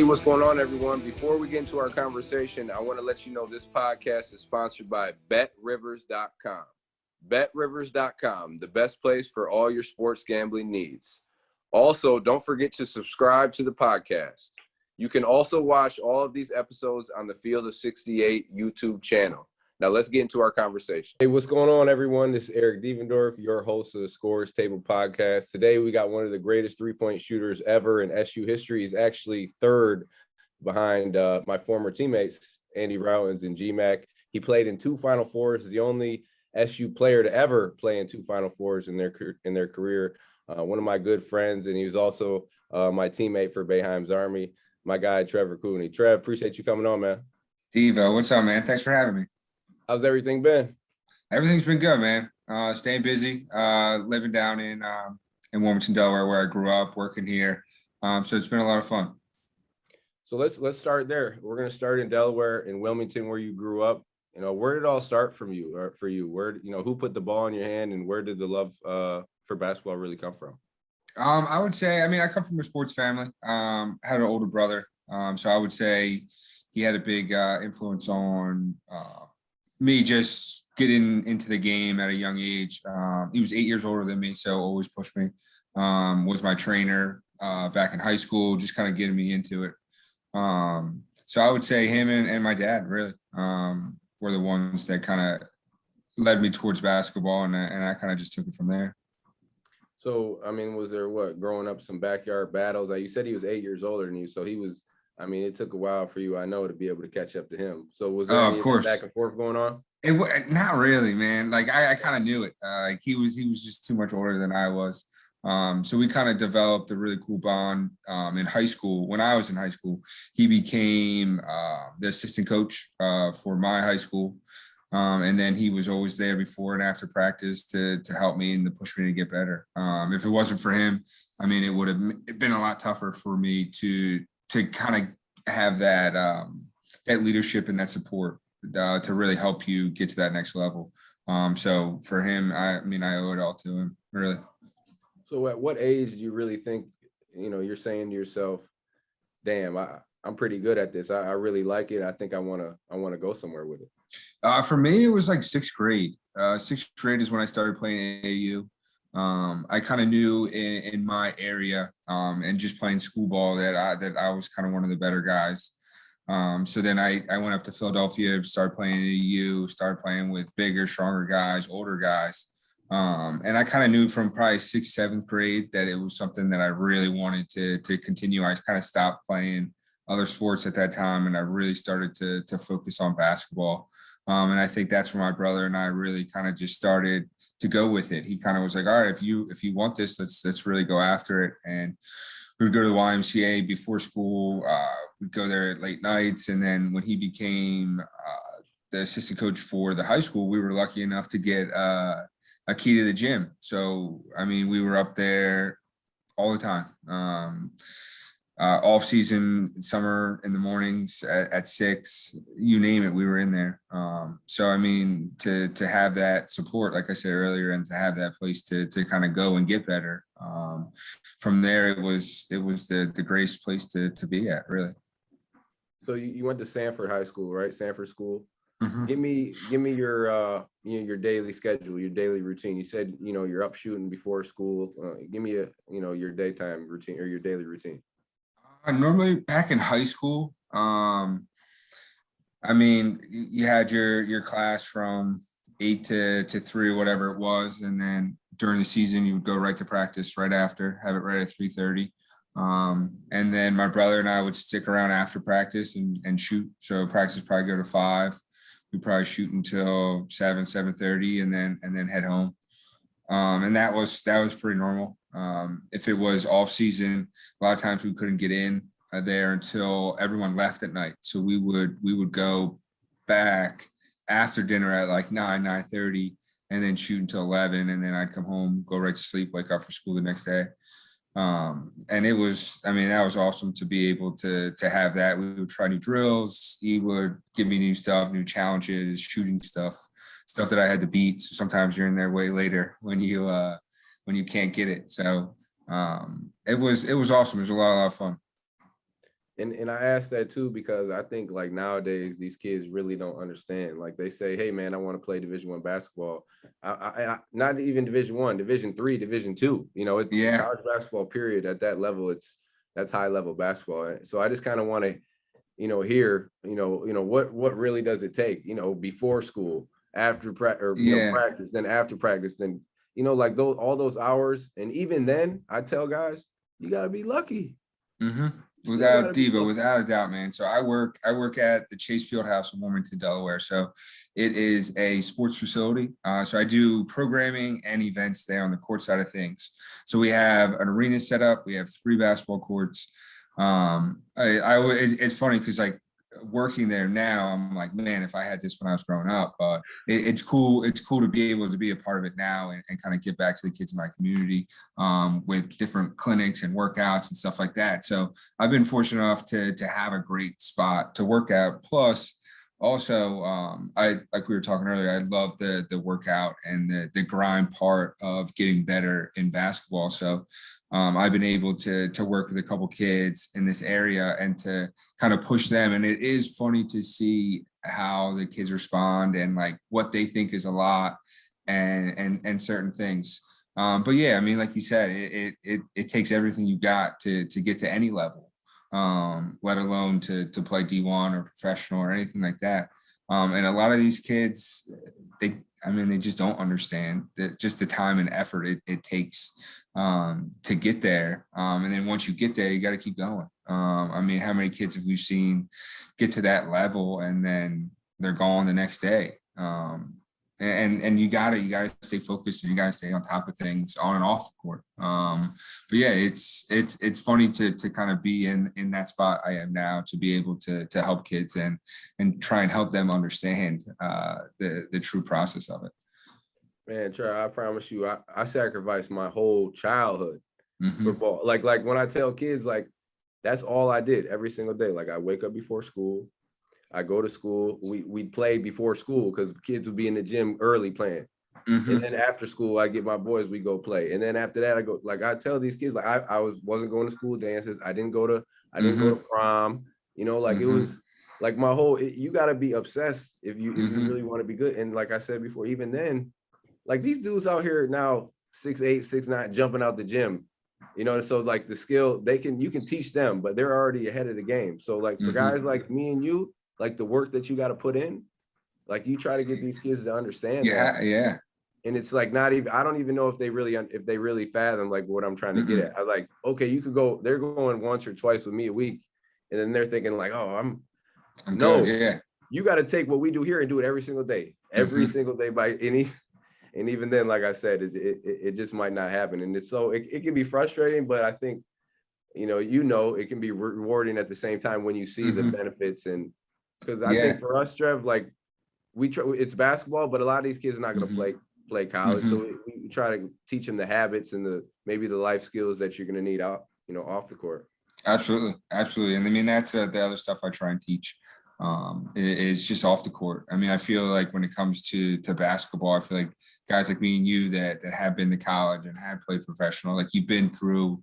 Hey, what's going on, everyone? Before we get into our conversation, I want to let you know this podcast is sponsored by BetRivers.com. BetRivers.com, the best place for all your sports gambling needs. Also, don't forget to subscribe to the podcast. You can also watch all of these episodes on the Field of 68 YouTube channel. Now, let's get into our conversation. Hey, what's going on, everyone? This is Eric Devendorf, your host of the Scores Table podcast. Today, we got one of the greatest three-point shooters ever in SU history. He's actually third behind my former teammates, Andy Routins and GMac. He played in two Final Fours, the only SU player to ever play in two Final Fours in their career. One of my good friends, and he was also my teammate for Boeheim's Army, my guy, Trevor Cooney. Trev, appreciate you coming on, man. Devo, what's up, man? Thanks for having me. How's everything been? Everything's been good, man. Staying busy, living down in Wilmington, Delaware, where I grew up, working here. So it's been a lot of fun. So let's start there. We're going to start in Delaware, in Wilmington, where you grew up. You know, where did it all start from you, or for you? Where, you know, who put the ball in your hand, and where did the love for basketball really come from? I would say, I come from a sports family. Had an older brother, so I would say he had a big influence on me just getting into the game at a young age. He was 8 years older than me, so always pushed me. Was my trainer back in high school, just kind of getting me into it. So I would say him and my dad really were the ones that kind of led me towards basketball, and I kind of just took it from there. So, was there growing up some backyard battles? You said he was 8 years older than you, so he was. It took a while for you, I know, to be able to catch up to him. So was there any back and forth going on? Not really, man. Like I kind of knew it. He was just too much older than I was. So we kind of developed a really cool bond in high school. When I was in high school, he became the assistant coach for my high school. And then he was always there before and after practice to help me and to push me to get better. If it wasn't for him, it would have been a lot tougher for me to kind of have that leadership and that support to really help you get to that next level. So for him, I owe it all to him, really. So at what age do you really think, you're saying to yourself, damn, I'm pretty good at this. I really like it. I think I want to go somewhere with it. For me, it was like sixth grade. Sixth grade is when I started playing AAU. I kind of knew in my area and just playing school ball that I was kind of one of the better guys. So then I went up to Philadelphia, started playing AAU, started playing with bigger, stronger guys, older guys. And I kind of knew from probably sixth, seventh grade that it was something that I really wanted to continue. I kind of stopped playing other sports at that time, and I really started to focus on basketball. And I think that's where my brother and I really kind of just started to go with it. He kind of was like, all right, if you want this, let's really go after it. And we would go to the YMCA before school. We'd go there at late nights. And then when he became the assistant coach for the high school, we were lucky enough to get a key to the gym. So, we were up there all the time. Off season, summer, in the mornings at 6, you name it, we were in there. So to have that support, like I said earlier, and to have that place to kind of go and get better. From there, it was the greatest place to be at, really. So you went to Sanford High School, right? Sanford School. Mm-hmm. Give me your your daily schedule, your daily routine. You said you're up shooting before school. Give me your daytime routine or your daily routine. Normally back in high school, you had your class from 8 to 3, whatever it was. And then during the season, you would go right to practice right after, have it right at 3:30. And then my brother and I would stick around after practice and shoot. So practice would probably go to 5. We'd probably shoot until 7:30 and then head home. And that was pretty normal. If it was off season, a lot of times we couldn't get in there until everyone left at night. So we would go back after dinner at like 9:30 and then shoot until 11. And then I'd come home, go right to sleep, wake up for school the next day. And it was, that was awesome to be able to have that. We would try new drills. He would give me new stuff, new challenges, shooting stuff that I had to beat. So sometimes you're in there way later when you can't get it. So it was awesome. It was a lot of fun. And I asked that too because I think like nowadays these kids really don't understand. Like they say, "Hey man, I want to play Division I basketball." Not even Division I, Division III, Division II. You know, it's Yeah. college basketball. Period. At that level, that's high level basketball. So I just kind of want to, hear, what really does it take? Before school, after Yeah. practice, then after practice, then like those all those hours, and even then, I tell guys, you gotta be lucky. Mm-hmm. Still Without gotta be Diva, lucky. without a doubt, man. So I work at the Chase Fieldhouse in Wilmington, Delaware. So it is a sports facility. So I do programming and events there on the court side of things. So we have an arena set up. We have 3 basketball courts. It's funny because like working there now, I'm like, man, if I had this when I was growing up, but it's cool. It's cool to be able to be a part of it now and kind of give back to the kids in my community with different clinics and workouts and stuff like that. So I've been fortunate enough to have a great spot to work out. Plus, also, I like we were talking earlier. I love the workout and the grind part of getting better in basketball. So I've been able to work with a couple kids in this area and to kind of push them. And it is funny to see how the kids respond and like what they think is a lot and certain things. But yeah, I mean, like you said, it takes everything you got to get to any level, let alone to play D1 or professional or anything like that. And a lot of these kids, they just don't understand that just the time and effort it takes to get there. And then once you get there, you got to keep going. I mean, how many kids have we seen get to that level and then they're gone the next day? And you gotta stay focused and you gotta stay on top of things on and off the court. But yeah, it's funny to kind of be in that spot I am now to be able to help kids and try and help them understand the true process of it. Man, Trey, I promise you, I sacrificed my whole childhood for Mm-hmm. ball. Like when I tell kids, like that's all I did every single day. Like I wake up before school, I go to school. We'd play before school because kids would be in the gym early playing. And then Mm-hmm. after school, I get my boys, we go play. And then after that, I go, like I tell these kids, like I wasn't going to school dances. I didn't go to Mm-hmm. prom, like it Mm-hmm. was like my whole you gotta be obsessed if you Mm-hmm. really want to be good. And like I said before, even then, like these dudes out here now, 6'8", 6'9", jumping out the gym. So like the skill you can teach them, but they're already ahead of the game. So like for guys Mm-hmm. like me and you, like the work that you got to put in, like you try to get these kids to understand that. Yeah. And it's like not even, I don't even know if they really fathom like what I'm trying to get Mm-mm. at. I like, okay, they're going once or twice with me a week, and then they're thinking like, oh, I'm good. no, Yeah. you got to take what we do here and do it every Mm-hmm. single day by any. And even then, like I said, it just might not happen. And it's so it can be frustrating, but I think, it can be rewarding at the same time when you see the Mm-hmm. benefits. And because I Yeah. think for us, Trev, like it's basketball, but a lot of these kids are not going to Mm-hmm. play college. Mm-hmm. So we try to teach them the habits and maybe the life skills that you're going to need out, off the court. Absolutely, absolutely, and I mean that's the other stuff I try and teach. Is just off the court. I mean, I feel like when it comes to basketball, I feel like guys like me and you that have been to college and have played professional, like you've been through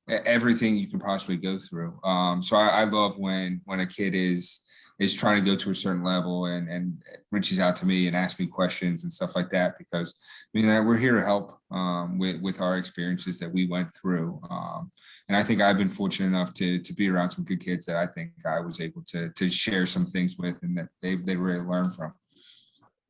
everything you can possibly go through. So I love when a kid is trying to go to a certain level and reaches out to me and asks me questions and stuff like that because I mean we're here to help with our experiences that we went through. And I think I've been fortunate enough to be around some good kids that I think I was able to share some things with and that they really learn from.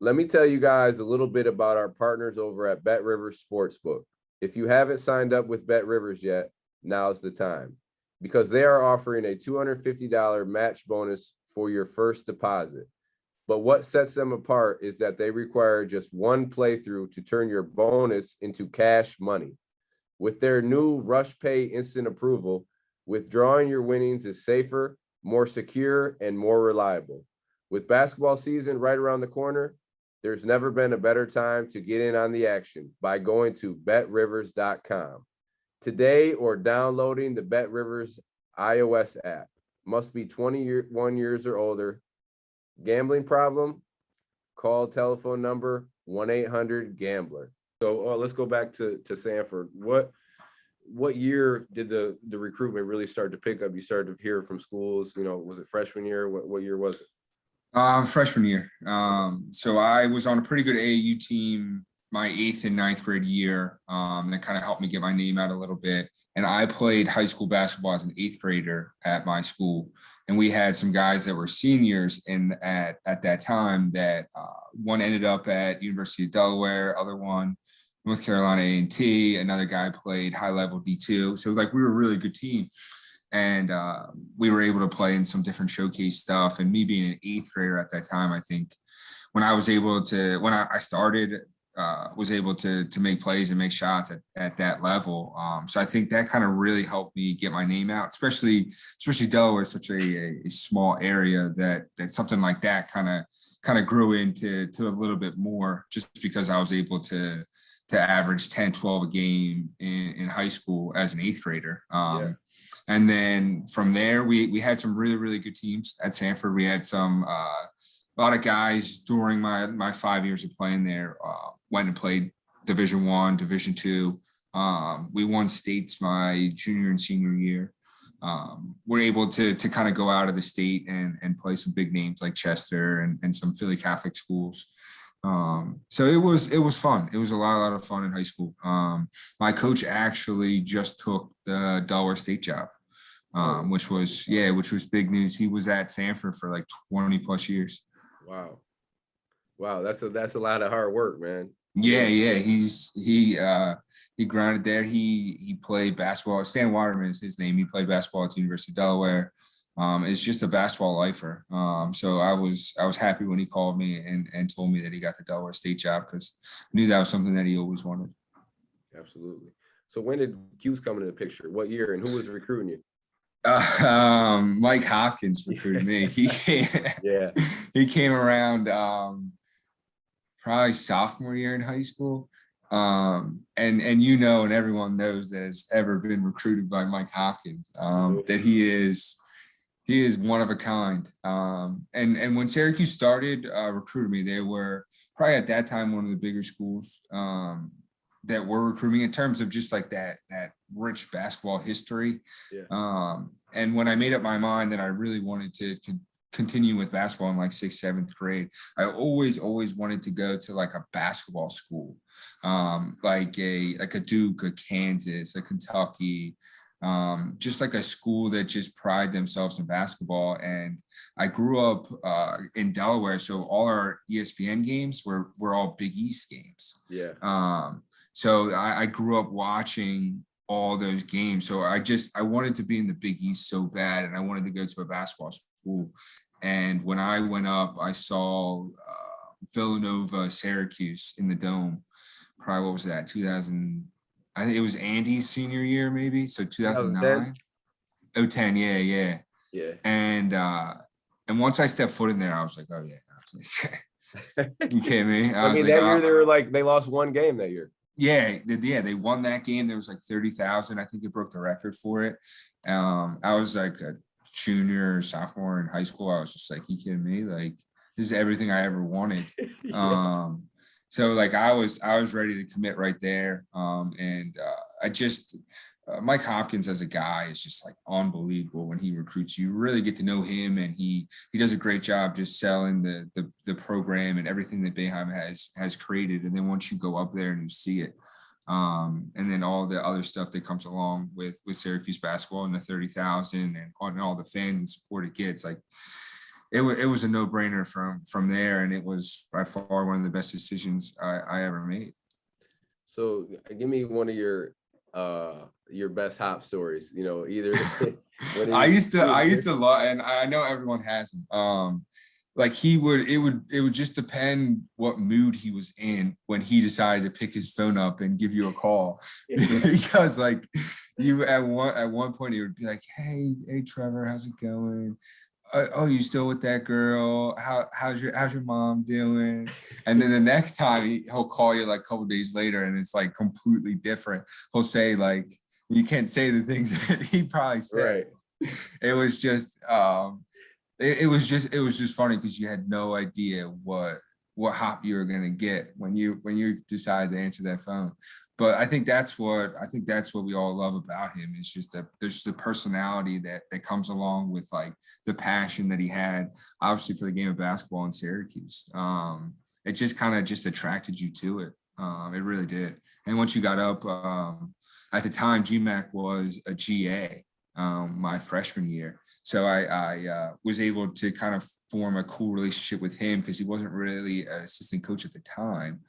Let me tell you guys a little bit about our partners over at Bet Rivers Sportsbook. If you haven't signed up with Bet Rivers yet, now's the time because they are offering a $250 match bonus for your first deposit. But what sets them apart is that they require just one playthrough to turn your bonus into cash money. With their new Rush Pay instant approval, withdrawing your winnings is safer, more secure, and more reliable. With basketball season right around the corner, there's never been a better time to get in on the action by going to betrivers.com today or downloading the BetRivers iOS app. Must be 21 years or older. Gambling problem? Call telephone number 1-800-GAMBLER. So let's go back to Sanford. what year did the recruitment really start to pick up? You started to hear from schools, was it freshman year? What year was it? Freshman year. So I was on a pretty good AAU team my 8th and 9th grade year. That kind of helped me get my name out a little bit. And I played high school basketball as an 8th grader at my school. And we had some guys that were seniors at that time that one ended up at University of Delaware, other one North Carolina A&T, another guy played high level D2. So like we were a really good team. And we were able to play in some different showcase stuff. And me being an 8th grader at that time, I think when I was able to, when I started, was able to make plays and make shots at that level. So I think that kind of really helped me get my name out, especially Delaware is such a small area that something like that kind of grew into a little bit more, just because I was able to average 10, 12 a game in high school as an 8th grader. And then from there, we had some really, really good teams at Sanford. We had a lot of guys during my 5 years of playing there went and played Division I, Division II. We won states my junior and senior year. We're able to kind of go out of the state and play some big names like Chester and some Philly Catholic schools. So it was fun. It was a lot of fun in high school. My coach actually just took the Delaware State job, which was big news. He was at Sanford for like 20 plus years. Wow. That's a lot of hard work, man. Yeah. He grounded there. He played basketball. Stan Waterman is his name. He played basketball at the University of Delaware. Is just a basketball lifer. So I was happy when he called me and told me that he got the Delaware State job, because I knew that was something that he always wanted. Absolutely. So when did Q's come into the picture? What year and who was recruiting you? Mike Hopkins recruited me. He came around probably sophomore year in high school. And everyone knows that has ever been recruited by Mike Hopkins, that he is one of a kind. And when Syracuse started recruiting me, they were probably at that time one of the bigger schools that were recruiting in terms of just like that rich basketball history. And when I made up my mind that I really wanted to continue with basketball in like 6th, 7th grade, I always wanted to go to like a basketball school, like a Duke, a Kansas, a Kentucky, just like a school that just pride themselves in basketball. And I grew up in Delaware, so all our ESPN games were all Big East games. So I grew up watching all those games. So I wanted to be in the Big East so bad, and I wanted to go to a basketball school. And when I went up, I saw Villanova, Syracuse in the Dome. Probably, what was that, 2000? I think it was Andy's senior year, maybe. So 2009. 2010, yeah. And once I stepped foot in there, I was like, oh yeah. You kidding me? I mean, that year they lost one game that year. Yeah, they won that game. There was like 30,000. I think it broke the record for it. I was like a junior, sophomore in high school. I was just like, you kidding me? Like, this is everything I ever wanted. So like I was ready to commit right there. Mike Hopkins as a guy is just like unbelievable when he recruits you. You really get to know him, and he does a great job just selling the program and everything that Boeheim has created. And then once you go up there and you see it, and then all the other stuff that comes along with Syracuse basketball and the 30,000 and all the fans and support it gets, like it was a no-brainer from there. And it was by far one of the best decisions I ever made. So give me one of your best Hop stories, either. I used to love, and I know everyone has them. Like it would just depend what mood he was in when he decided to pick his phone up and give you a call. Because like you at one point he would be like, hey Trevor, how's it going? Oh, you still with that girl? How's your mom doing? And then the next time he'll call you like a couple days later, and it's like completely different. He'll say like, you can't say the things that he probably said. Right. It was just it was just funny because you had no idea what what Hop you're going to get when you decide to answer that phone. But I think that's what we all love about him. It's just that there's the personality that comes along with like the passion that he had, obviously, for the game of basketball in Syracuse. It just kind of just attracted you to it. It really did. And once you got up, at the time, GMac was a GA my freshman year. So I was able to kind of form a cool relationship with him because he wasn't really an assistant coach at the time.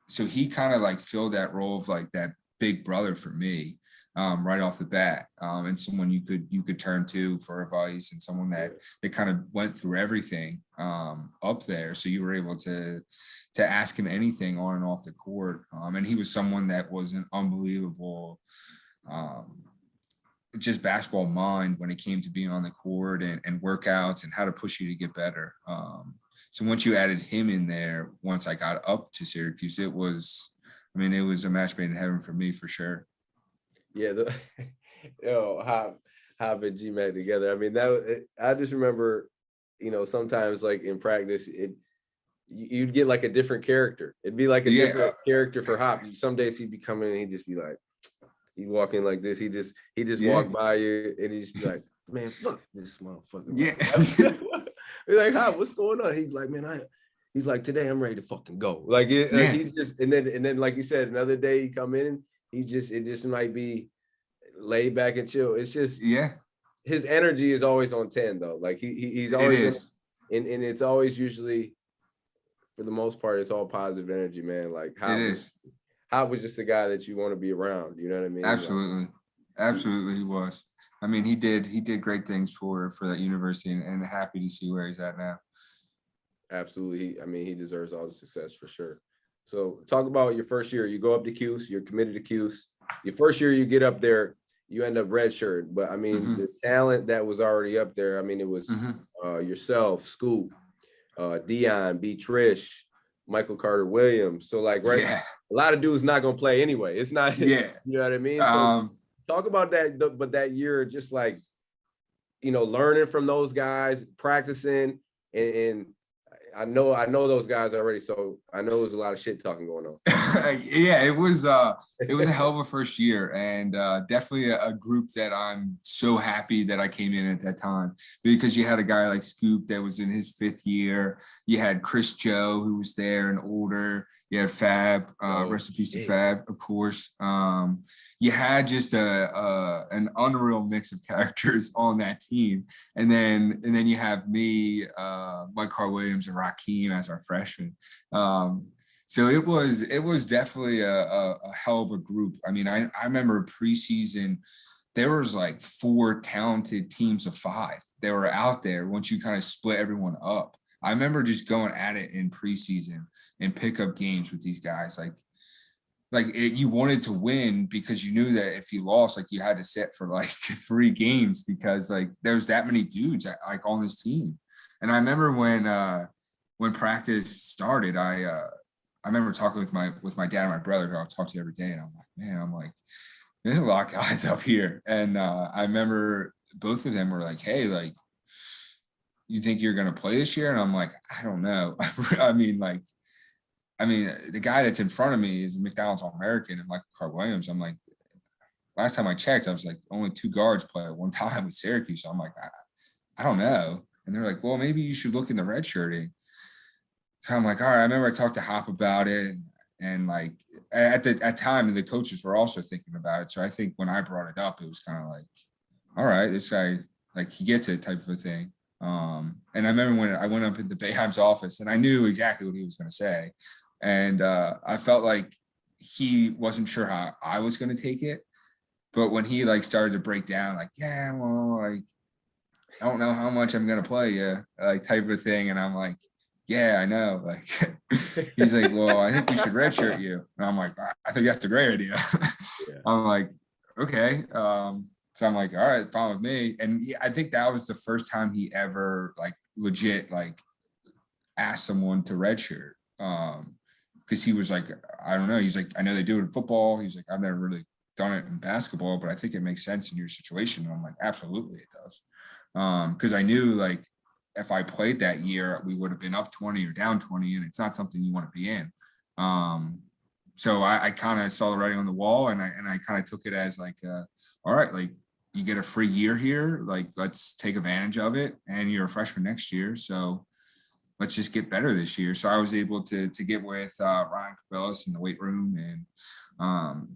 So he kind of like filled that role of like that big brother for me right off the bat, and someone you could turn to for advice, and someone that kind of went through everything up there. So you were able to ask him anything on and off the court, and he was someone that was an unbelievable just basketball mind when it came to being on the court and workouts and how to push you to get better. So once you added him in there, once I got up to Syracuse, it was a match made in heaven for me, for sure. Yeah, Hop and GMac together. I mean, I just remember, sometimes like in practice, you'd get like a different character. It'd be like a different character for Hop. Some days he'd be coming and he'd just be like, he'd walk in like this. He just walk by you and he'd just be like, man, fuck this motherfucker. Yeah. He's like, Hop, what's going on? He's like, man, he's like, today I'm ready to fucking go. Like, he's just, and then like you said, another day he come in, it just might be laid back and chill. It's just, his energy is always on 10 though. Like he's always, and it's always usually, for the most part, it's all positive energy, man. Like Hop was just a guy that you want to be around. You know what I mean? Absolutely. Absolutely, he was. I mean, he did great things for that university, and happy to see where he's at now. Absolutely. He deserves all the success for sure. So talk about your first year. You go up to Cuse, you're committed to Cuse. Your first year you get up there, you end up redshirt. But the talent that was already up there, it was yourself, Scoop, Dion, B. Trish, Michael Carter Williams. So like, a lot of dudes not gonna play anyway. It's not, you know what I mean? So talk about that, but that year, just like, learning from those guys, practicing, and I know those guys already, so I know there's a lot of shit talking going on. It was a hell of a first year, and definitely a group that I'm so happy that I came in at that time, because you had a guy like Scoop that was in his 5th year. You had Chris Joe, who was there and older. You had Fab, rest in peace to Fab, of course. You had just an unreal mix of characters on that team, and then you have me, Mike Carl Williams, and Rakeem as our freshmen. So it was definitely a hell of a group. I remember preseason, there was like 4 talented teams of 5 that were out there once you kind of split everyone up. I remember just going at it in preseason and pick up games with these guys. You wanted to win because you knew that if you lost, like, you had to sit for like 3 games because like there's that many dudes like on this team. And I remember when practice started, I remember talking with my dad and my brother, who I'll talk to every day, and I'm like, man, there's a lot of guys up here. And I remember both of them were like, hey, like, you think you're going to play this year? And I'm like, I don't know. The guy that's in front of me is McDonald's All-American and Michael Carter Williams. I'm like, last time I checked, I was like, only 2 guards play at one time with Syracuse. So I'm like, I don't know. And they're like, well, maybe you should look into redshirting. So I'm like, all right. I remember I talked to Hop about it, and like at time, the coaches were also thinking about it. So I think when I brought it up, it was kind of like, all right, this guy, like, he gets it, type of a thing. And I remember when I went up in the Boeheim's office, and I knew exactly what he was going to say. And I felt like he wasn't sure how I was going to take it. But when he like started to break down, like, yeah, well, like, I don't know how much I'm going to play, like, type of thing. And I'm like, yeah, I know. Like, he's like, well, I think we should redshirt you. And I'm like, I think that's a great idea. I'm like, okay. So I'm like, all right, fine with me. And I think that was the first time he ever like legit like asked someone to redshirt. Because he was like, I don't know. He's like, I know they do it in football. He's like, I've never really done it in basketball, but I think it makes sense in your situation. And I'm like, absolutely it does. Because I knew like if I played that year, we would have been up 20 or down 20, and it's not something you want to be in. So I kind of saw the writing on the wall, and I kind of took it as like, all right, like you get a free year here, like let's take advantage of it, and you're a freshman next year, so let's just get better this year. So I was able to get with Ryan Cabellas in the weight room and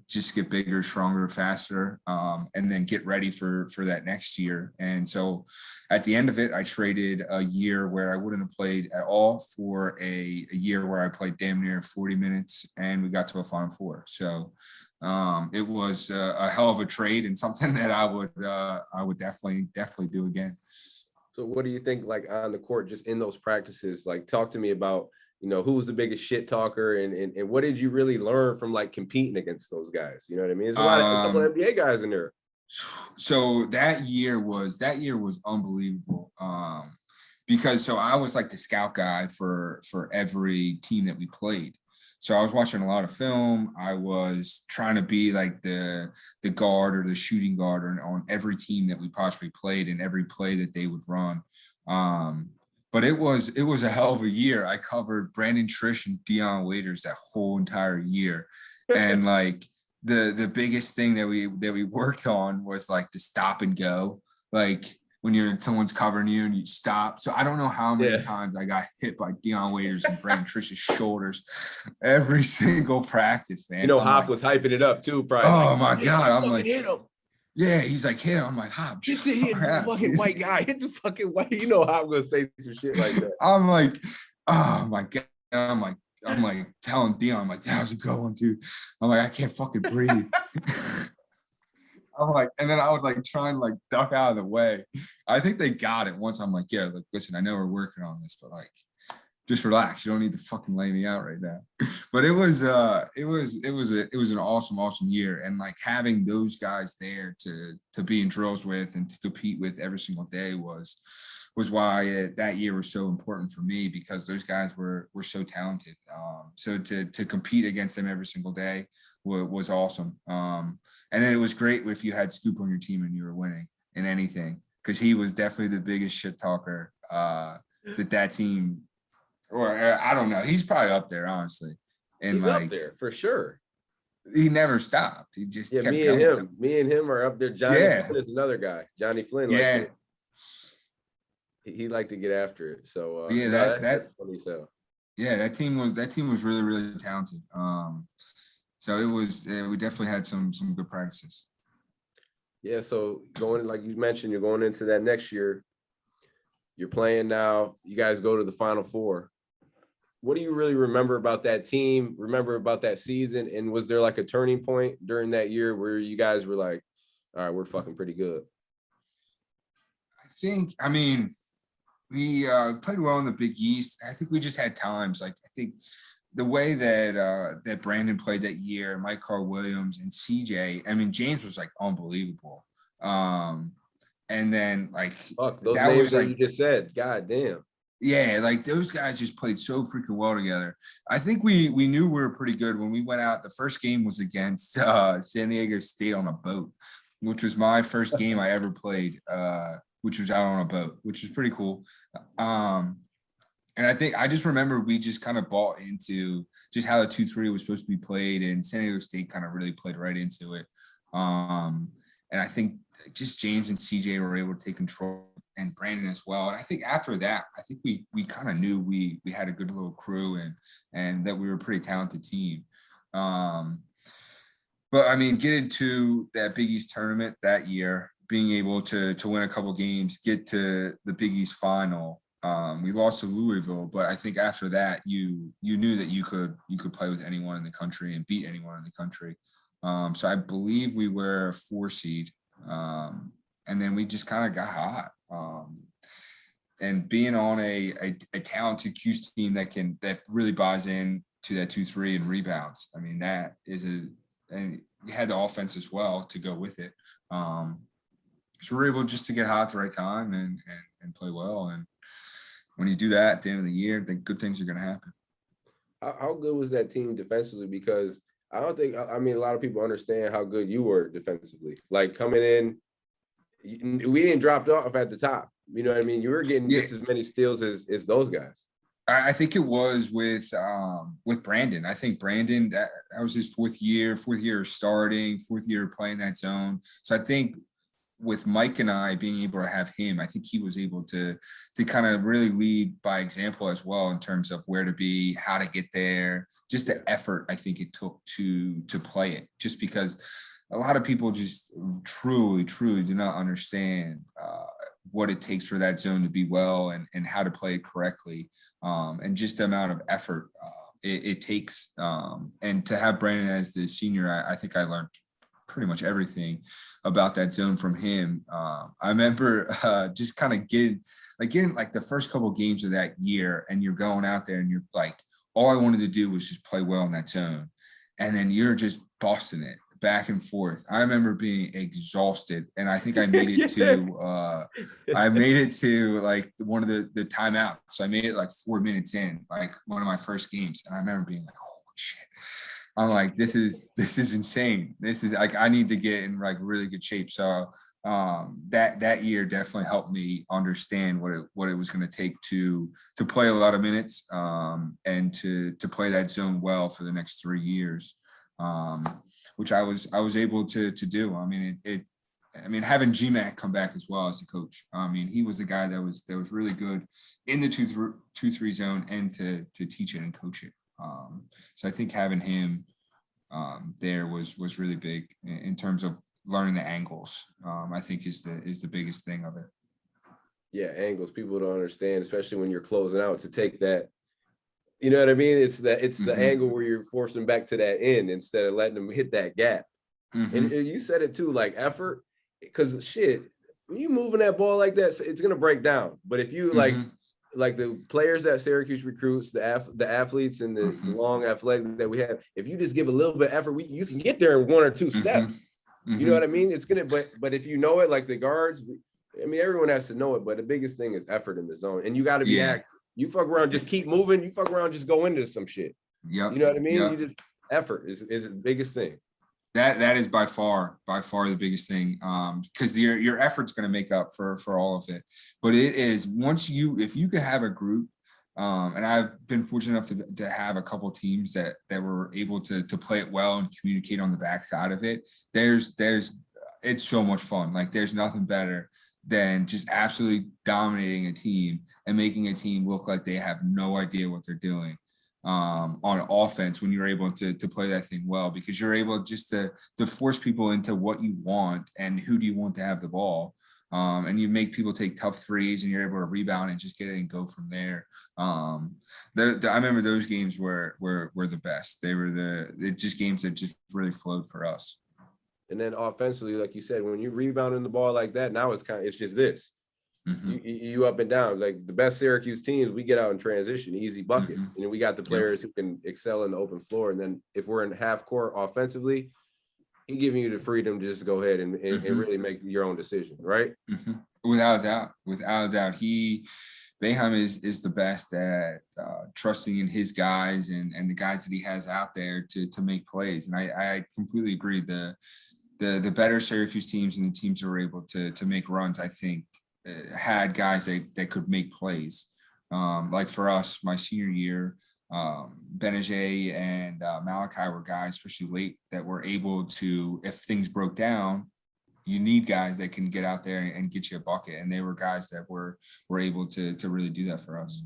just get bigger, stronger, faster, and then get ready for that next year. And so at the end of it, I traded a year where I wouldn't have played at all for a year where I played damn near 40 minutes and we got to a Final Four. So it was a hell of a trade and something that I would definitely do again. So what do you think, like on the court, just in those practices? Like, talk to me about, who was the biggest shit talker, and what did you really learn from like competing against those guys? You know what I mean? There's a couple of NBA guys in there. So that year was unbelievable. Because so I was like the scout guy for every team that we played. So I was watching a lot of film. I was trying to be like the guard or the shooting guard on every team that we possibly played and every play that they would run. But it was a hell of a year. I covered Brandon Trish and Dion Waiters that whole entire year. And like the biggest thing that we worked on was like the stop and go. Like when someone's covering you and you stop. So I don't know how many times I got hit by Dion Waiters and Brandon Trish's shoulders every single practice, man. Hop was hyping it up too, probably. Oh my God. I'm like, hit him. Yeah, he's like, hit him. I'm like, Hop, hit the fucking white guy. Hit the fucking white. Hop gonna say some shit like that. I'm like, oh my God. I'm like telling Dion, I'm like, how's it going, dude? I'm like, I can't fucking breathe. I'm like, and then I would like try and like duck out of the way. I think they got it once. I'm like, yeah, like, listen, I know we're working on this, but like, just relax. You don't need to fucking lay me out right now. But it was an awesome year. And like having those guys there to be in drills with and to compete with every single day was why that year was so important for me, because those guys were so talented. So to compete against them every single day was awesome. And then it was great if you had Scoop on your team and you were winning in anything, because he was definitely the biggest shit talker that team, or I don't know. He's probably up there, honestly. And he's like, up there for sure. He never stopped. He just kept me going. Me and him are up there. Johnny Flynn is another guy. Johnny Flynn. He liked to get after it. So that's funny. So that team was really, really talented. So it was, we definitely had some good practices. Yeah. So like you mentioned, you're going into that next year. You're playing now. You guys go to the Final Four. What do you really remember about that team? Remember about that season? And was there like a turning point during that year where you guys were like, all right, we're fucking pretty good? I mean, we played well in the Big East. I think we just had times. Like, I think the way that Brandon played that year, Mike Carl-Williams and CJ, I mean, James was like unbelievable. And then like those that names was like, you just said, God damn. Yeah, like those guys just played so freaking well together. I think we knew we were pretty good when we went out. The first game was against San Diego State on a boat, which was my first game I ever played, which was out on a boat, which was pretty cool. And I just remember we just kind of bought into just how the 2-3 was supposed to be played, and San Diego State kind of really played right into it. And I think just James and CJ were able to take control, and Brandon as well. And I think after that, I think we kind of knew we had a good little crew and that we were a pretty talented team. But I mean, getting to that Big East tournament that year, being able to win a couple games, get to the Big East final. We lost to Louisville, but I think after that, you knew that you could play with anyone in the country and beat anyone in the country. So I believe we were a 4 seed, and then we just kind of got hot. And being on a talented Cuse team that really buys in to that 2-3 and rebounds. I mean, that is and we had the offense as well to go with it. So we're able just to get hot at the right time and play well. And when you do that at the end of the year, then good things are going to happen. How good was that team defensively? Because I don't think, a lot of people understand how good you were defensively. Like coming in, we didn't drop off at the top. You know what I mean? You were getting just as many steals as those guys. I think it was with Brandon. I think Brandon, that was his fourth year starting, fourth year playing that zone. So I think with Mike and I being able to have him, I think he was able to kind of really lead by example as well in terms of where to be, how to get there, just the effort I think it took to play it. Just because a lot of people just truly do not understand what it takes for that zone to be well and how to play it correctly. And just the amount of effort it takes. And to have Brandon as the senior, I think I learned pretty much everything about that zone from him. I remember just kind of getting like the first couple of games of that year, and you're going out there and you're like, all I wanted to do was just play well in that zone. And then you're just busting it back and forth. I remember being exhausted, and I think I made it to like one of the timeouts. So I made it like 4 minutes in, like one of my first games. And I remember being like, holy shit. I'm like, this is insane. This is like, I need to get in like really good shape. So that year definitely helped me understand what it was going to take to play a lot of minutes and to play that zone well for the next 3 years. Which I was able to do. I mean, having GMac come back as well as the coach. I mean, he was the guy that was really good in the 2-3 zone and to teach it and coach it. So I think having him there was really big in terms of learning the angles. I think is the biggest thing of it. Yeah, angles. People don't understand, especially when you're closing out, to take that. You know what I mean? It's the angle where you're forcing back to that end instead of letting them hit that gap. And you said it too, like effort, because shit, when you moving that ball like that, it's gonna break down. But if you like the players that Syracuse recruits, the athletes and the long athletic that we have, if you just give a little bit of effort, you can get there in 1 or 2 steps. You know what I mean? It's gonna, but if you know it, like the guards, I mean, everyone has to know it, but the biggest thing is effort in the zone, and you got to be active. You fuck around, just keep moving. You fuck around, just go into some shit. Yep. You know what I mean? Yep. You just effort is the biggest thing. That is by far the biggest thing. Because your effort's going to make up for all of it. But it is if you could have a group, and I've been fortunate enough to have a couple of teams that were able to play it well and communicate on the backside of it. It's so much fun. Like there's nothing better than just absolutely dominating a team and making a team look like they have no idea what they're doing on offense when you're able to play that thing well, because you're able just to force people into what you want and who do you want to have the ball. And you make people take tough threes and you're able to rebound and just get it and go from there. I remember those games were the best. They were just games that just really flowed for us. And then offensively, like you said, when you rebounding the ball like that, now it's just this. You up and down. Like the best Syracuse teams, we get out in transition, easy buckets. And we got the players who can excel in the open floor. And then if we're in half court offensively, he's giving you the freedom to just go ahead and really make your own decision, right? Without a doubt. Boeheim is the best at trusting in his guys and the guys that he has out there to make plays. And I completely agree. The better Syracuse teams and the teams that were able to make runs, I think, had guys that could make plays. Like for us, my senior year, Benajay and Malachi were guys, especially late, that were able to, if things broke down, you need guys that can get out there and get you a bucket. And they were guys that were able to really do that for us.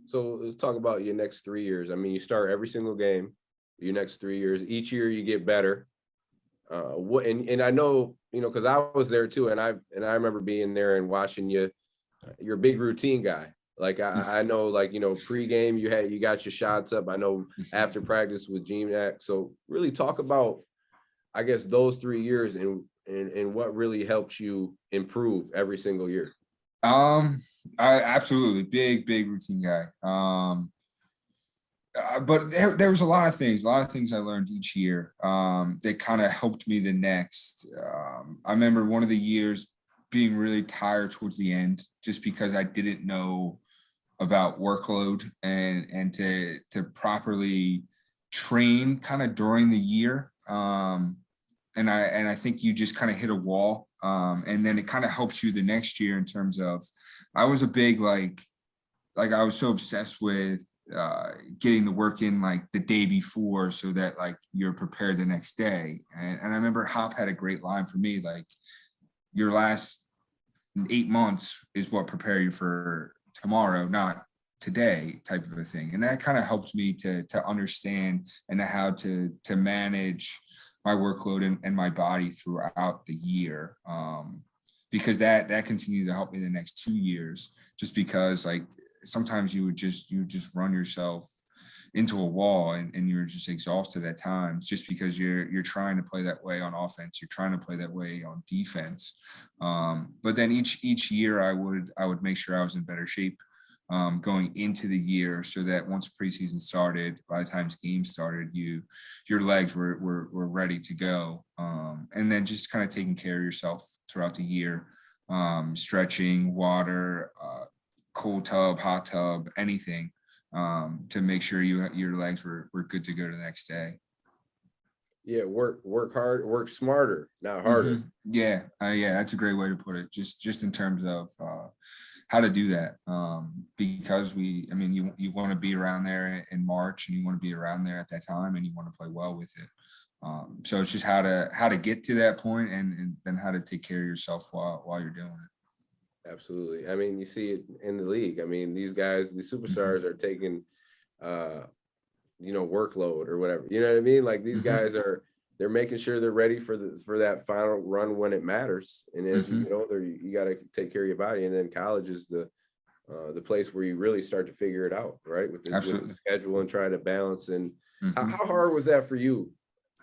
So let's talk about your next 3 years. I mean, you start every single game, your next 3 years. Each year you get better. And I know, because I was there too, and I remember being there and watching you. You're a big routine guy. Like I know, like pregame you got your shots up. I know after practice with GMac. So really talk about, I guess, those 3 years and what really helps you improve every single year. I absolutely big routine guy. But there was a lot of things I learned each year that kind of helped me the next. I remember one of the years being really tired towards the end just because I didn't know about workload and to properly train kind of during the year. I think you just kind of hit a wall. And then it kind of helps you the next year in terms of, I was a big, like I was so obsessed with getting the work in like the day before so that like you're prepared the next day. And I remember Hop had a great line for me, like your last 8 months is what prepare you for tomorrow, not today, type of a thing. And that kind of helped me to understand and how to manage my workload and my body throughout the year. Because that continued to help me the next 2 years, just because like sometimes you would just run yourself into a wall and you're just exhausted at times just because you're trying to play that way on offense, you're trying to play that way on defense. But then each year I would make sure I was in better shape going into the year, so that once preseason started, by the time games started, your legs were ready to go. And then just kind of taking care of yourself throughout the year, stretching, water, cold tub, hot tub, anything, to make sure your legs were good to go the next day. Yeah, work hard, work smarter, not harder. Mm-hmm. Yeah, that's a great way to put it. Just in terms of how to do that, because you want to be around there in March, and you want to be around there at that time, and you want to play well with it. So it's just how to get to that point, and then how to take care of yourself while you're doing it. Absolutely. I mean, you see it in the league. I mean, these guys, these superstars are taking, workload or whatever. You know what I mean? Like these guys they're making sure they're ready for that final run when it matters. And as you get older, you got to take care of your body. And then college is the place where you really start to figure it out, right? With the schedule and trying to balance. And how hard was that for you,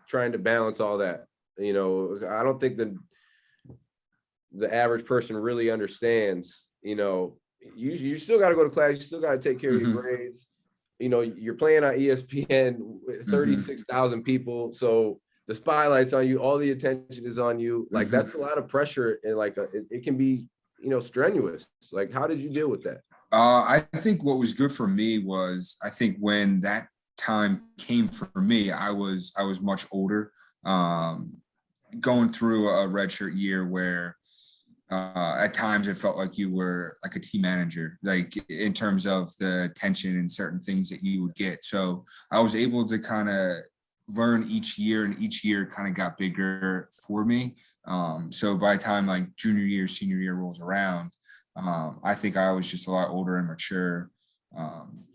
trying to balance all that? You know, I don't think the average person really understands, you still got to go to class. You still got to take care of your grades. You're playing on ESPN with 36,000 people. So the spotlight's on you. All the attention is on you. Like that's a lot of pressure. And like, it can be, strenuous. Like, how did you deal with that? I think what was good for me was, I think when that time came for me, I was much older, going through a redshirt year where, at times it felt like you were like a team manager, like in terms of the attention and certain things that you would get. So I was able to kind of learn each year, and each year kind of got bigger for me. So by the time like junior year, senior year rolls around, I think I was just a lot older and mature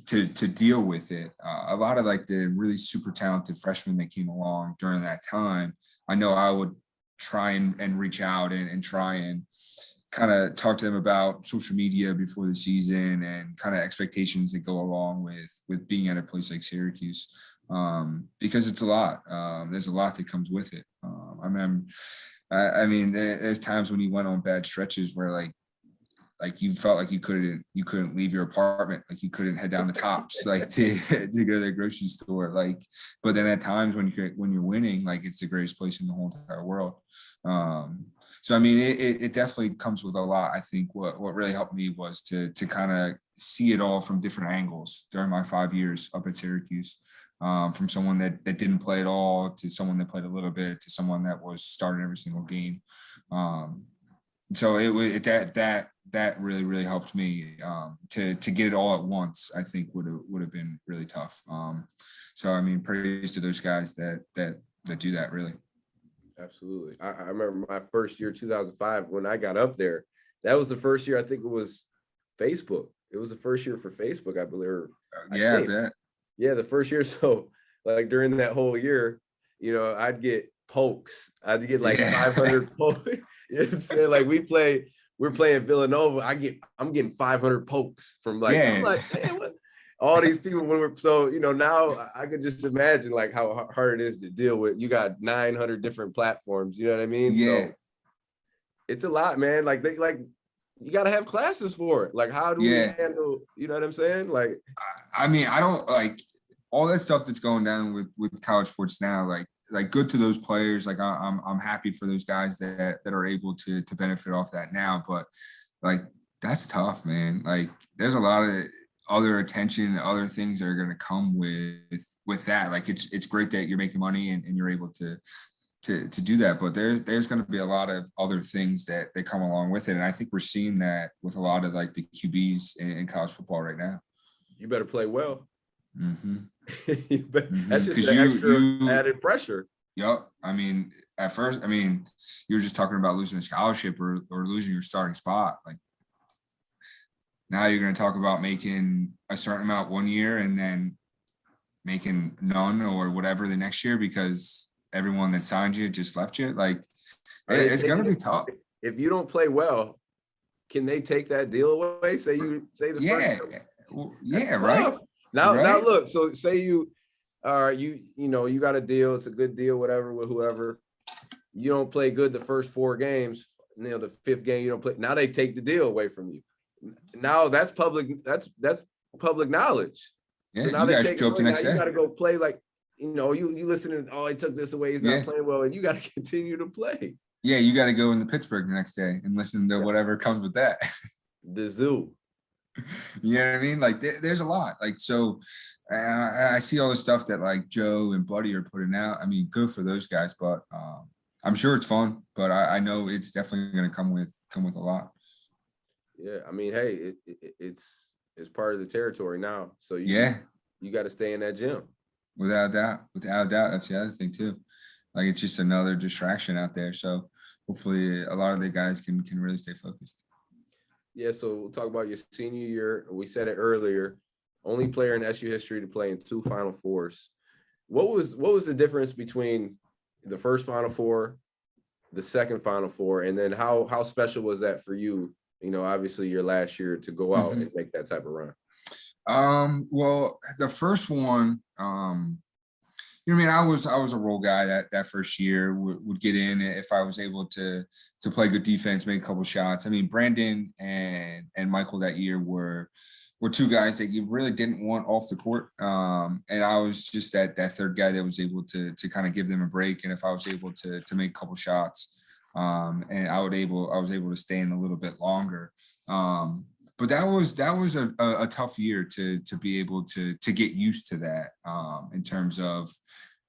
to deal with it. A lot of like the really super talented freshmen that came along during that time, I know I would try and reach out and try and kind of talk to them about social media before the season and kind of expectations that go along with being at a place like Syracuse, because it's a lot. There's a lot that comes with it. I mean, there's times when you went on bad stretches where like you felt like you couldn't leave your apartment, like you couldn't head down the Tops, like to go to the grocery store, like. But then at times when you're winning, like it's the greatest place in the whole entire world. So I mean, it definitely comes with a lot. I think what really helped me was to kind of see it all from different angles during my 5 years up at Syracuse, from someone that didn't play at all to someone that played a little bit to someone that was starting every single game. So that really helped me, to get it all at once. I think would have been really tough. So I mean, praise to those guys that do that, really. Absolutely. I remember my first year, 2005, when I got up there. That was the first year. I think it was Facebook. It was the first year for Facebook, I believe. I bet. Yeah, the first year. So like during that whole year, I'd get pokes. I'd get like 500 pokes. You know what I'm saying? Like we're playing Villanova. I'm getting 500 pokes from like, I'm like, man, what? All these people now I could just imagine like how hard it is to deal with. You got 900 different platforms. You know what I mean? Yeah. So it's a lot, man. Like you got to have classes for it. Like, how do we handle, you know what I'm saying? Like, I mean, I don't like all that stuff that's going down with college sports now, like good to those players. Like I'm happy for those guys that are able to benefit off that now, but like, that's tough, man. Like there's a lot of other attention, other things that are going to come with that. Like it's great that you're making money and you're able to to do that. But there's going to be a lot of other things that come along with it, and I think we're seeing that with a lot of like the QBs in college football right now. You better play well. Mm-hmm. That's just Because an extra you added pressure. Yep. I mean, at first, I mean, you were just talking about losing a scholarship or losing your starting spot. Like now you're going to talk about making a certain amount one year and then making none or whatever the next year because everyone that signed you just left you. Like it's going to be tough. If you don't play well, can they take that deal away? Say the first. Yeah. Right. Now look, so say you got a deal, it's a good deal, whatever, with whoever. You don't play good the first 4 games, the 5th game you don't play. Now they take the deal away from you. Now that's public knowledge. Yeah, so now you guys show up the next day. You got to go play like, you listening, oh, he took this away, he's not playing well, and you got to continue to play. Yeah, you got to go into Pittsburgh the next day and listen to whatever comes with that. The zoo. You know what I mean? Like there's a lot. Like, so I see all the stuff that like Joe and Buddy are putting out. I mean, good for those guys, but I'm sure it's fun, but I know it's definitely going to come with a lot. Yeah. I mean, hey, it's part of the territory now. So you got to stay in that gym. Without a doubt. That's the other thing too. Like it's just another distraction out there. So hopefully a lot of the guys can really stay focused. Yeah, so we'll talk about your senior year. We said it earlier, only player in SU history to play in 2 Final Fours. What was the difference between the first Final Four, the second Final Four, and then how special was that for you? Obviously your last year to go out and make that type of run. Well, the first one, I was a role guy that first year, would get in if I was able to play good defense, make a couple shots. I mean, Brandon and Michael that year were 2 guys that you really didn't want off the court. And I was just that third guy that was able to kind of give them a break. And if I was able to make a couple shots, and I was able to stay in a little bit longer. But that was a tough year to be able to get used to that, in terms of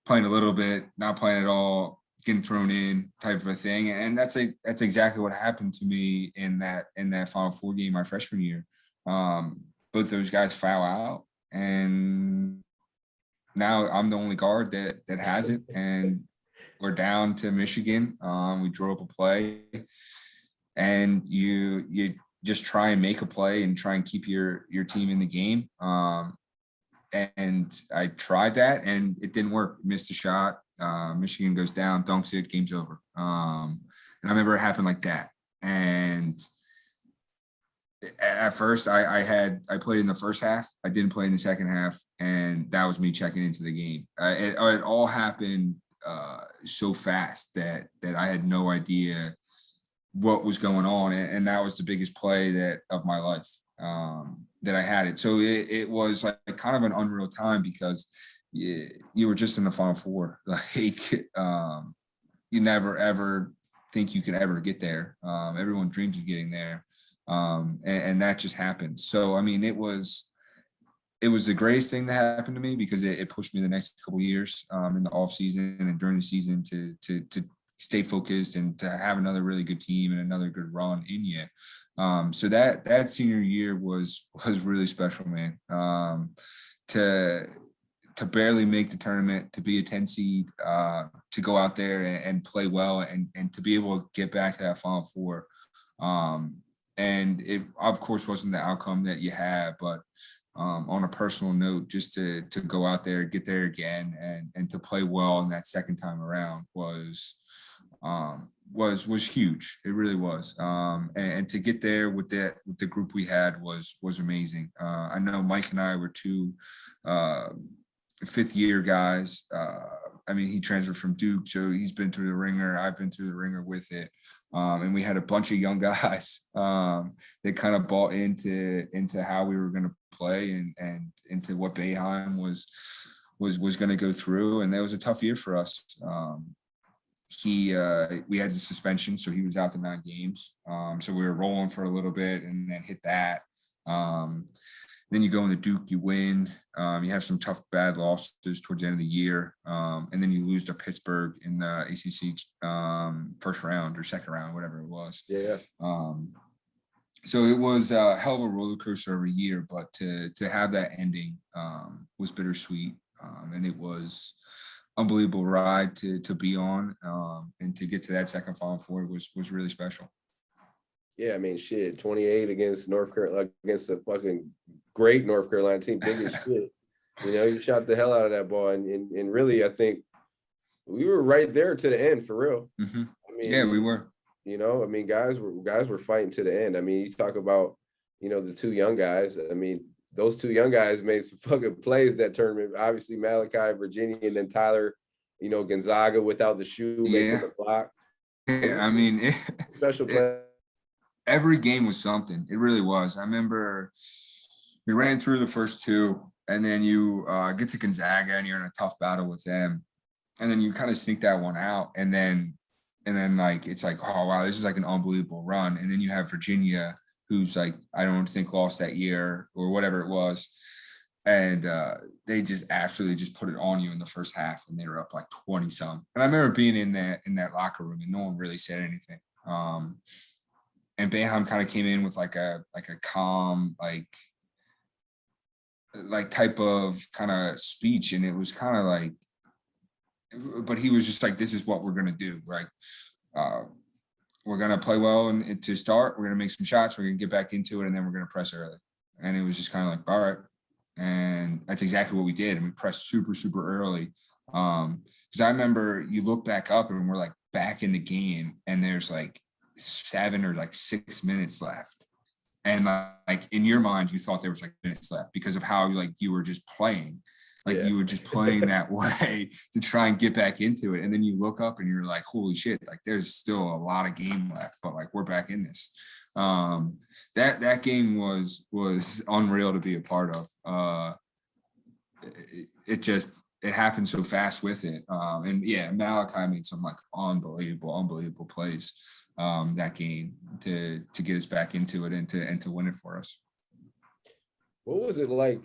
playing a little bit, not playing at all, getting thrown in type of a thing. And that's exactly what happened to me in that Final Four game my freshman year. Both those guys foul out, and now I'm the only guard that has it, and we're down to Michigan. We drew up a play, and you just try and make a play and try and keep your team in the game. And I tried that and it didn't work. Missed a shot. Michigan goes down, dunks it, game's over. And I remember it happened like that. And at first I played in the first half. I didn't play in the second half. And that was me checking into the game. It all happened so fast that I had no idea what was going on, and that was the biggest play of my life, that I had it. So it was like kind of an unreal time because you were just in the Final Four. Like you never ever think you could ever get there. Everyone dreams of getting there, and that just happened. So I mean, it was the greatest thing that happened to me because it pushed me the next couple of years in the off season and during the season to stay focused and to have another really good team and another good run in you. So that senior year was really special, man. To barely make the tournament, to be a 10 seed, to go out there and play well and to be able to get back to that Final Four. And it, of course, wasn't the outcome that you had, but on a personal note, just to go out there, get there again and to play well in that second time around was huge. It really was. And to get there with the group we had was amazing. I know Mike and I were 2 fifth-year guys. I mean, he transferred from Duke, so he's been through the ringer. I've been through the ringer with it. And we had a bunch of young guys that kind of bought into how we were going to play and into what Boeheim was going to go through. And that was a tough year for us. We had the suspension, so he was out to 9 games. So we were rolling for a little bit and then hit that. Then you go into Duke, you win. You have some tough, bad losses towards the end of the year. And then you lose to Pittsburgh in the ACC first round or second round, whatever it was. Yeah. So it was a hell of a roller coaster of a year, but to have that ending was bittersweet. And it was unbelievable ride to be on, and to get to that second Final Four was really special. Yeah, I mean, shit, 28 against North Carolina, against a fucking great North Carolina team, big as shit. You know, you shot the hell out of that ball, and really, I think we were right there to the end for real. Mm-hmm. I mean, yeah, we were. You know, I mean, guys were fighting to the end. I mean, you talk about, you know, the two young guys. I mean, those two young guys made some fucking plays that tournament. Obviously, Malachi, Virginia, and then Tyler, you know, Gonzaga without the shoe, making the block. Yeah, I mean, special play. Every game was something. It really was. I remember we ran through the first two, and then you get to Gonzaga, and you're in a tough battle with them, and then you kind of sneak that one out, and then like it's like, oh wow, this is like an unbelievable run, and then you have Virginia, who's like, I don't think lost that year or whatever it was, and they just absolutely just put it on you in the first half, and they were up like 20 some. And I remember being in that locker room, and no one really said anything. And Boeheim kind of came in with like a calm, like type of kind of speech. And it was kind of like, but he was just like, this is what we're going to do. Right. We're going to play well and to start, we're going to make some shots. We're going to get back into it. And then we're going to press early. And it was just kind of like, all right. And that's exactly what we did. And we pressed super, super early. Cause I remember you look back up and we're like back in the game, and there's like 7 or like 6 minutes left, and like in your mind you thought there was like minutes left because of how like you were just playing, like you were just playing that way to try and get back into it. And then you look up and you're like, holy shit, like there's still a lot of game left, but like we're back in this. That game was unreal to be a part of. It happened so fast with it. And yeah, Malachi made some like unbelievable plays that game to get us back into it and to win it for us. What was it like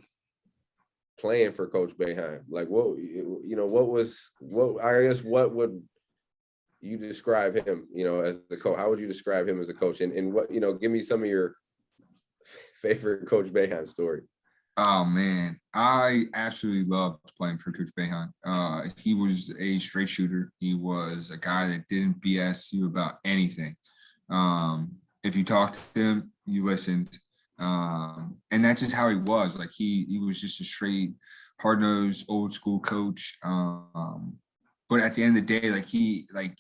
playing for Coach Boeheim? Like, what would you describe him, you know, as the coach? How would you describe him as a coach? And what, you know, give me some of your favorite Coach Boeheim stories. Oh man, I absolutely loved playing for Coach Boeheim. He was a straight shooter. He was a guy that didn't BS you about anything. If you talked to him, you listened. And that's just how he was. Like he was just a straight, hard-nosed, old school coach. But at the end of the day, like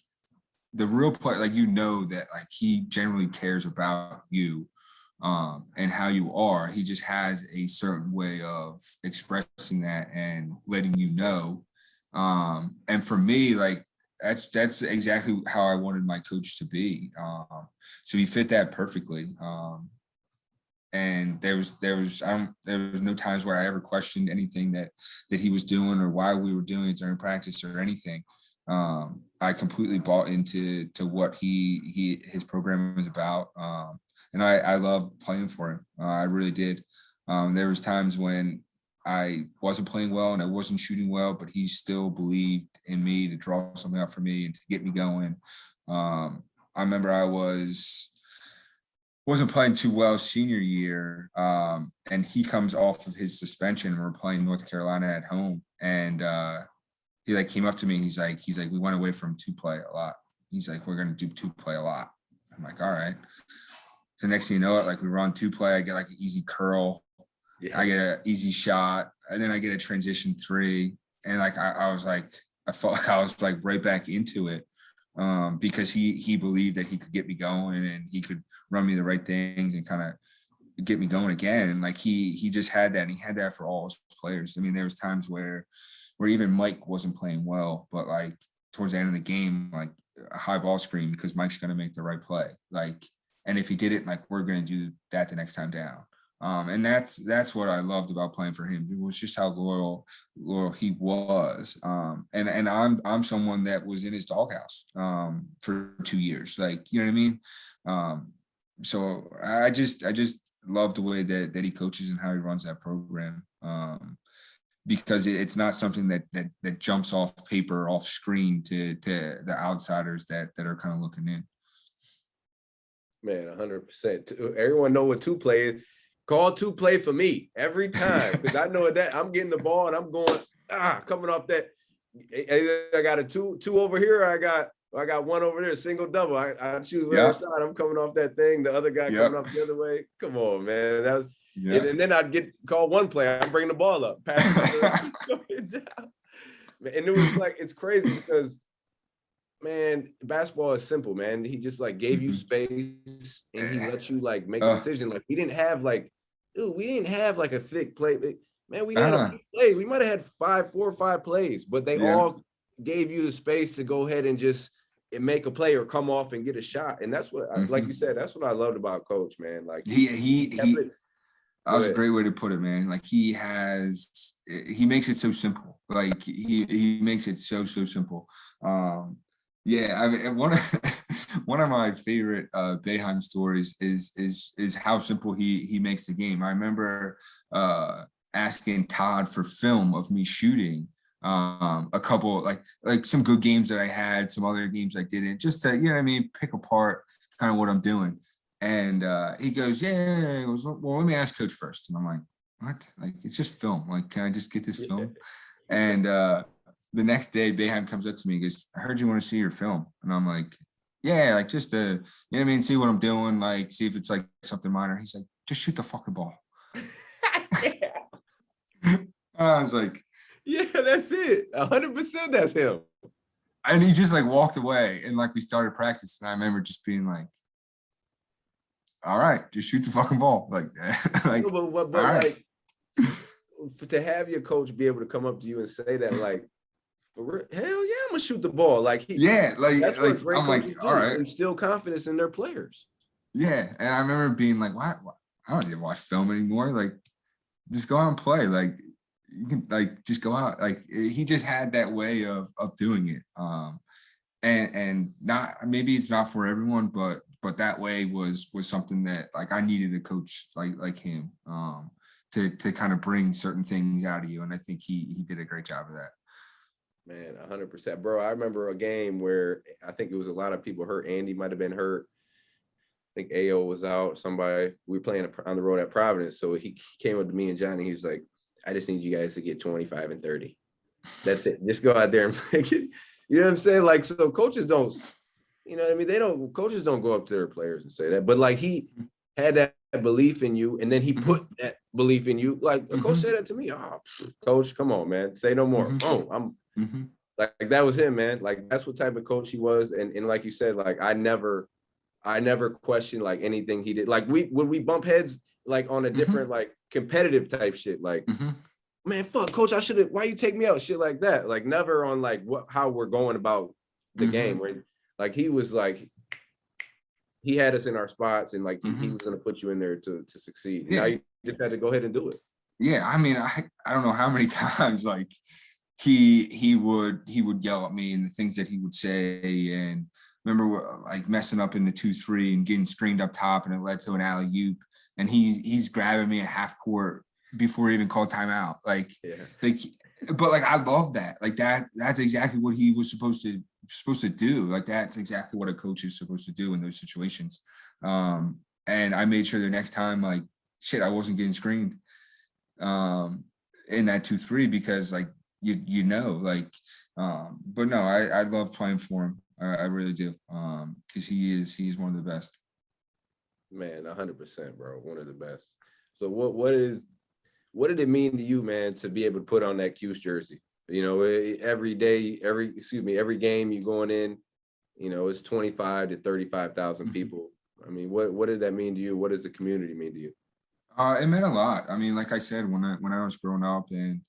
the real play, like, you know, that like he generally cares about you. And how you are. He just has a certain way of expressing that and letting you know. And for me, like that's exactly how I wanted my coach to be. So he fit that perfectly. And there was no times where I ever questioned anything that he was doing or why we were doing it during practice or anything. I completely bought into what his program was about. And I love playing for him. I really did. There was times when I wasn't playing well and I wasn't shooting well, but he still believed in me to draw something up for me and to get me going. I remember I wasn't playing too well senior year, and he comes off of his suspension. We're playing North Carolina at home, and he like came up to me. He's like, we went away from two play a lot. He's like, we're gonna do two play a lot. I'm like, all right. So next thing you know it, like we run two play, I get like an easy curl, I get an easy shot, and then I get a transition three. And like I was like, I felt like I was like right back into it, because he believed that he could get me going and he could run me the right things and kind of get me going again. And like he just had that, and he had that for all his players. I mean, there was times where even Mike wasn't playing well, but like towards the end of the game, like a high ball screen because Mike's going to make the right play. Like, and if he did it, like we're going to do that the next time down. And that's what I loved about playing for him. It was just how loyal he was. And I'm someone that was in his doghouse for 2 years. Like, you know what I mean? So I just love the way that he coaches and how he runs that program. Because it's not something that jumps off paper, off screen to the outsiders that are kind of looking in. Man, 100%. Everyone know what two-play is. Call two-play for me every time, because I know that I'm getting the ball and I'm going coming off that. I got a two over here. Or I got one over there, single double. I choose whatever side I'm coming off that thing. The other guy coming off the other way. Come on, man. That was. Yeah. And then I'd get called one play. I'm bringing the ball up, passing it down. And it was like, it's crazy because, man, basketball is simple, man. He just like gave you space and he let you like make a decision. Like we didn't have like a thick play. Man, we had a few plays. We might have had 4 or 5 plays, but they all gave you the space to go ahead and just make a play or come off and get a shot. And that's what, like you said, that's what I loved about Coach, man. Like that was a great way to put it, man. Like he makes it so simple. Like he makes it so simple. I mean, one of my favorite Boeheim stories is how simple he makes the game. I remember asking Todd for film of me shooting a couple like some good games that I had, some other games I didn't, just to, you know what I mean, pick apart kind of what I'm doing. And he goes, yeah. He goes, well, let me ask Coach first. And I'm like, what? Like, it's just film. Like, can I just get this film? And the next day, Boeheim comes up to me and goes, I heard you want to see your film. And I'm like, yeah, like just to, you know what I mean, see what I'm doing, like see if it's like something minor. He's like, just shoot the fucking ball. I was like, yeah, that's it. 100% that's him. And he just like walked away and like we started practice. And I remember just being like, all right, just shoot the fucking ball. Like, like, no, but like to have your coach be able to come up to you and say that, like, hell yeah, I'm gonna shoot the ball. Like, that's what great coaches do. All right, instill confidence in their players. Yeah, and I remember being like, "What? I don't need to watch film anymore. Like, just go out and play. Like, you can like just go out." Like, he just had that way of doing it. And not, maybe it's not for everyone, but that way was something that like I needed a coach like him to kind of bring certain things out of you, and I think he did a great job of that. Man, 100%, bro. I remember a game where I think it was a lot of people hurt. Andy might have been hurt. I think AO was out. Somebody, we were playing on the road at Providence, so he came up to me and Johnny. He was like, "I just need you guys to get 25 and 30. That's it. Just go out there and make it." You know what I'm saying? Like, so coaches don't, you know what I mean? Coaches don't go up to their players and say that, but like he had that belief in you and then he put that belief in you. Like a coach said that to me. Oh, coach, come on, man. Say no more. Oh, like that was him, man. Like that's what type of coach he was. And like you said, like I never questioned like anything he did. Like when we bump heads like on a different like competitive type shit, like man, fuck, coach, why you take me out? Shit like that. Like never on like how we're going about the game. Where like he was like, he had us in our spots and like he was gonna put you in there to succeed. Yeah. Now you just had to go ahead and do it. Yeah, I mean, I don't know how many times like he would yell at me and the things that he would say, and remember like messing up in the 2-3 and getting screened up top and it led to an alley-oop, and he's grabbing me at half court before he even called timeout. Like but like I love that. Like that's exactly what he was supposed to do. Like that's exactly what a coach is supposed to do in those situations. And I made sure the next time, like shit, I wasn't getting screened in that 2-3 because like you know, like but no, I love playing for him. I really do. Because he's one of the best. Man, 100%, bro. One of the best. So what did it mean to you, man, to be able to put on that Cuse jersey? You know, every game you going in, you know, it's 25 to 35,000 people. I mean, what did that mean to you? What does the community mean to you? It meant a lot. I mean, like I said, when I was growing up and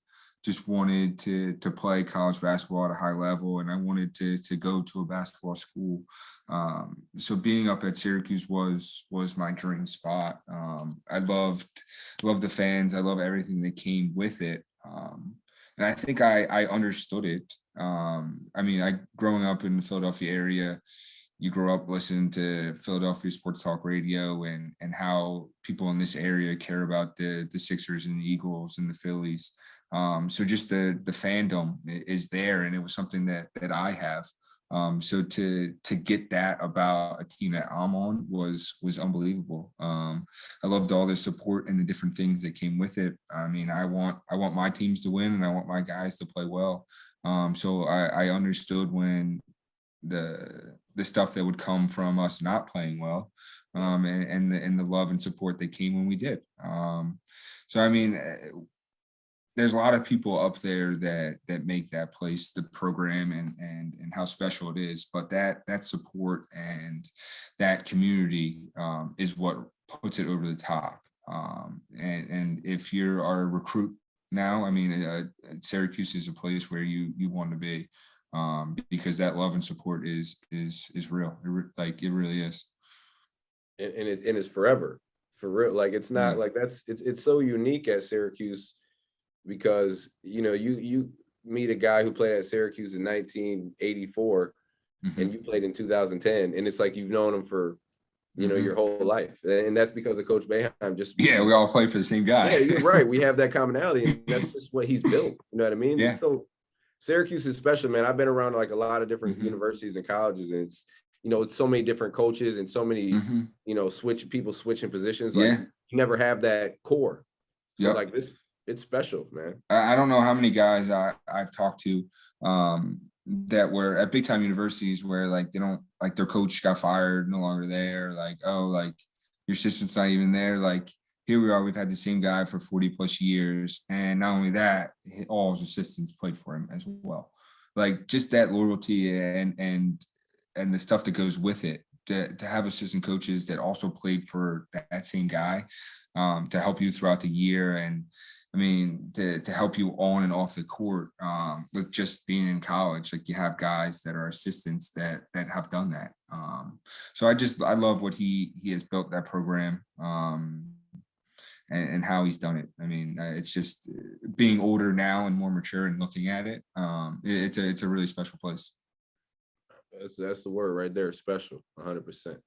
just wanted to play college basketball at a high level, and I wanted to go to a basketball school. So being up at Syracuse was my dream spot. I loved the fans. I love everything that came with it. And I think I understood it. I mean, growing up in the Philadelphia area, you grow up listening to Philadelphia sports talk radio and how people in this area care about the Sixers and the Eagles and the Phillies. So just the fandom is there, and it was something that I have. So to get that about a team that I'm on was unbelievable. I loved all the support and the different things that came with it. I mean, I want my teams to win, and I want my guys to play well. So I understood when the stuff that would come from us not playing well, and the love and support that came when we did. So I mean, there's a lot of people up there that make that place, the program, and how special it is. But that support and that community is what puts it over the top. And if you're our recruit now, I mean, Syracuse is a place where you want to be, because that love and support is real. It really is. And it's forever, for real. Like, it's not like it's so unique at Syracuse, because you meet a guy who played at Syracuse in 1984, and you played in 2010, and it's like you've known him for your whole life, and that's because of Coach Boeheim. We all play for the same guy. Yeah, you're right. We have that commonality, and that's just what he's built. You know what I mean? Yeah. So Syracuse is special, man. I've been around like a lot of different universities and colleges, and it's so many different coaches and so many switching positions. Like, you never have that core. So like this. It's special, man. I don't know how many guys I've talked to that were at big time universities where like they don't, like, their coach got fired, no longer there. Like, oh, like your assistant's not even there. Like, here we are. We've had the same guy for 40 plus years, and not only that, all his assistants played for him as well. Like, just that loyalty and the stuff that goes with it. To have assistant coaches that also played for that same guy, to help you throughout the year, and I mean, to help you on and off the court, with just being in college. Like, you have guys that are assistants that have done that. So I love what he has built, that program, and how he's done it. I mean, it's just being older now and more mature and looking at it. It's a really special place. That's the word right there, special, 100%.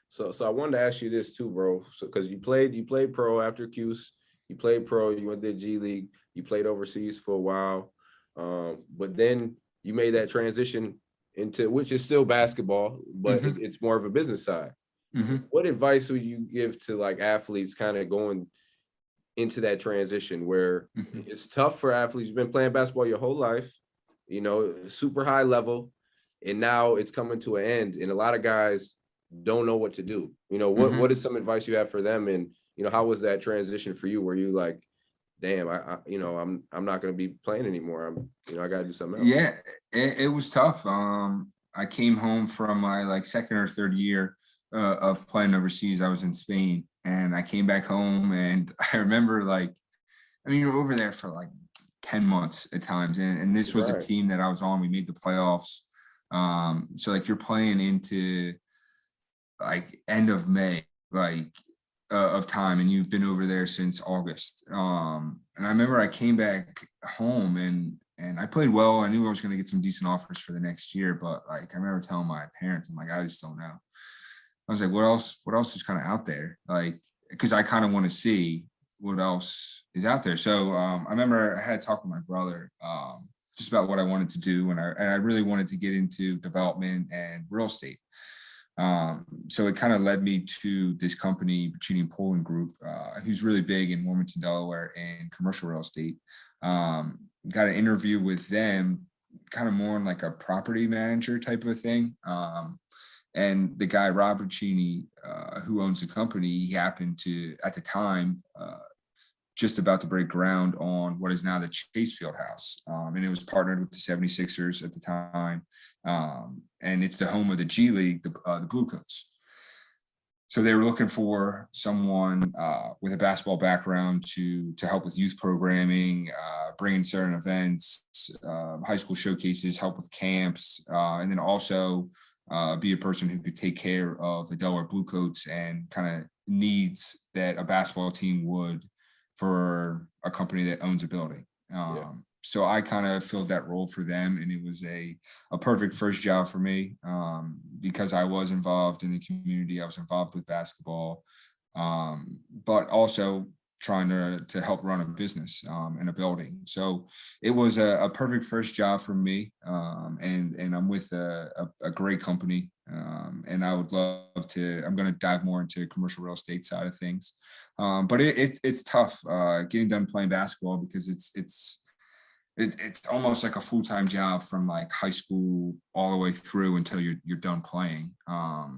So I wanted to ask you this too, bro. So because you played pro after Cuse, you played pro, you went to G League, you played overseas for a while, but then you made that transition into, which is still basketball, but it's more of a business side. What advice would you give to like athletes kind of going into that transition where it's tough for athletes? You've been playing basketball your whole life, super high level, and now it's coming to an end, and a lot of guys don't know what to do. What is some advice you have for them? And how was that transition for you? Were you like, damn, I'm not going to be playing anymore. I got to do something else. Yeah, it was tough. I came home from my second or third year of playing overseas. I was in Spain, and I came back home, and I remember you're over there for 10 months at times. And this was a team that I was on. We made the playoffs. So you're playing into end of May, of time, and you've been over there since August. And I remember I came back home and I played well. I knew I was going to get some decent offers for the next year, but I remember telling my parents, I'm like, I just don't know. I was like, what else is kind of out there? Because I kind of want to see what else is out there. So I remember I had a talk with my brother just about what I wanted to do, and I really wanted to get into development and real estate. So it kind of led me to this company, Cheating Poland Group, who's really big in Wilmington, Delaware, and commercial real estate. Got an interview with them, kind of more on a property manager type of a thing. And the guy, Robert Cheney, who owns the company, he happened to, at the time, just about to break ground on what is now the Chase Fieldhouse. And it was partnered with the 76ers at the time. And it's the home of the G League, the Blue Coats. So they were looking for someone with a basketball background to help with youth programming, bring in certain events, high school showcases, help with camps, and then also be a person who could take care of the Delaware Blue Coats and kind of needs that a basketball team would for a company that owns a building. So I kind of filled that role for them, and it was a perfect first job for me, because I was involved in the community. I was involved with basketball, but also trying to help run a business in a building. So it was a perfect first job for me, and I'm with a great company, and I would love to. I'm going to dive more into commercial real estate side of things, but it's tough getting done playing basketball, because it's almost like a full-time job from like high school all the way through until you're done playing,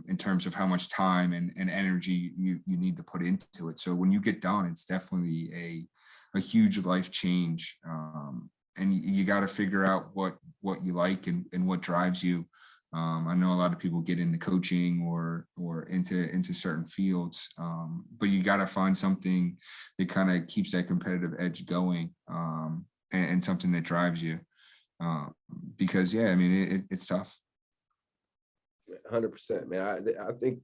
in terms of how much time and energy you need to put into it. So when you get done, it's definitely a huge life change. And you got to figure out what you like and what drives you. I know a lot of people get into coaching or into certain fields, but you got to find something that kind of keeps that competitive edge going. And something that drives you, because I mean it's tough. 100%, man. I think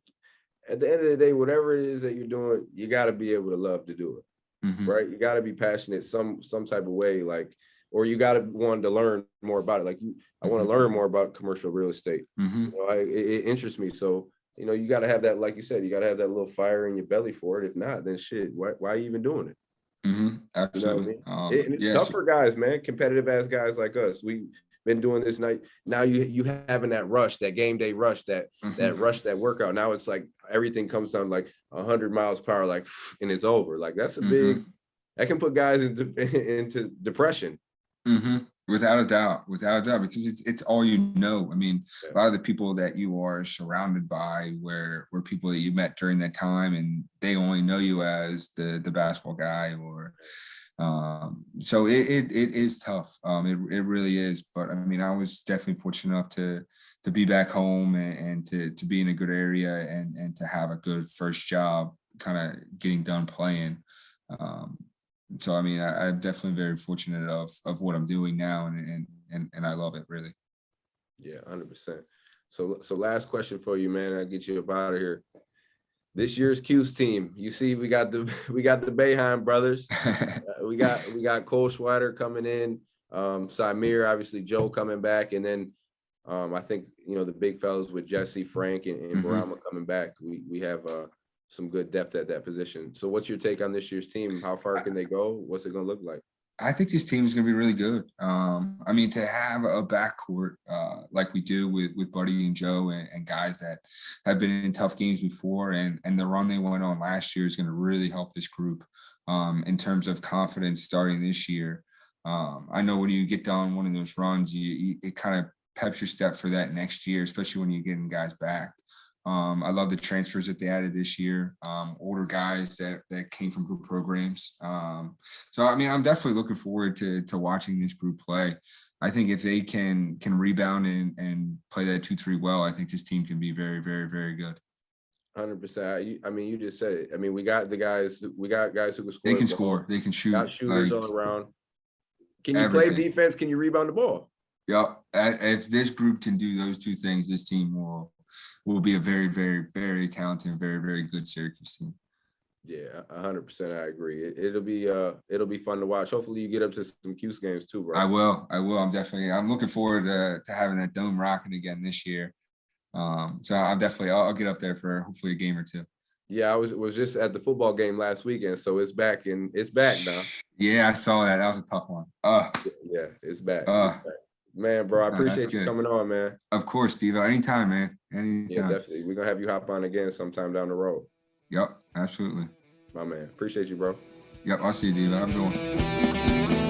at the end of the day, whatever it is that you're doing, you got to be able to love to do it, right? You got to be passionate some type of way, like, or you got to want to learn more about it. Like I want to learn more about commercial real estate. You know, it interests me. So you got to have that, like you said, you got to have that little fire in your belly for it. If not, then shit, why are you even doing it? Absolutely. You know what I mean? And it's tough for guys, man, competitive ass guys like us. We've been doing this night. Now you having that rush, that game day rush, that rush, that workout. Now it's like everything comes down like 100 miles per hour, like, and it's over. Like that's a big, that can put guys into depression. Without a doubt, because it's all you know. I mean, a lot of the people that you are surrounded by were people that you met during that time, and they only know you as the basketball guy, or so it is tough. It really is. But I mean, I was definitely fortunate enough to be back home and to be in a good area and to have a good first job, kind of getting done playing. So I mean, I'm definitely very fortunate of what I'm doing now, and I love it, really. Yeah, 100%. So last question for you, man. I'll get you up out of here. This year's Q's team. You see, we got the Boeheim brothers. We got Cole Schwider coming in. Samir, obviously Joe coming back, and then I think the big fellas with Jesse, Frank, and Barama coming back. We have some good depth at that position. So what's your take on this year's team? How far can they go? What's it going to look like? I think this team is going to be really good. I mean, to have a backcourt like we do with Buddy and Joe and guys that have been in tough games before, and the run they went on last year is going to really help this group in terms of confidence starting this year. I know when you get down one of those runs, it kind of peps your step for that next year, especially when you're getting guys back. I love the transfers that they added this year, older guys that came from group programs. So, I mean, I'm definitely looking forward to watching this group play. I think if they can rebound and play that 2-3 well, I think this team can be very, very, very good. 100%. I mean, you just said it. I mean, we got guys who can score. They can score. They can shoot. Got shooters all around. Can you play defense? Can you rebound the ball? Yep. If this group can do those two things, this team will be a very, very, very talented, very, very good Syracuse team. Yeah, 100%. I agree. It'll be fun to watch. Hopefully, you get up to some Cuse games too, bro. I will. I'm looking forward to having that dome rocking again this year. So I'll get up there for hopefully a game or two. Yeah, I was just at the football game last weekend, so it's back now. Yeah, I saw that. That was a tough one. Yeah, it's back. Man, bro, I appreciate you coming on, man. Of course, Steve. Anytime, man. Anytime. Yeah, definitely. We're gonna have you hop on again sometime down the road. Yep, absolutely. My man. Appreciate you, bro. Yep, I'll see you, Diva. Have a good one.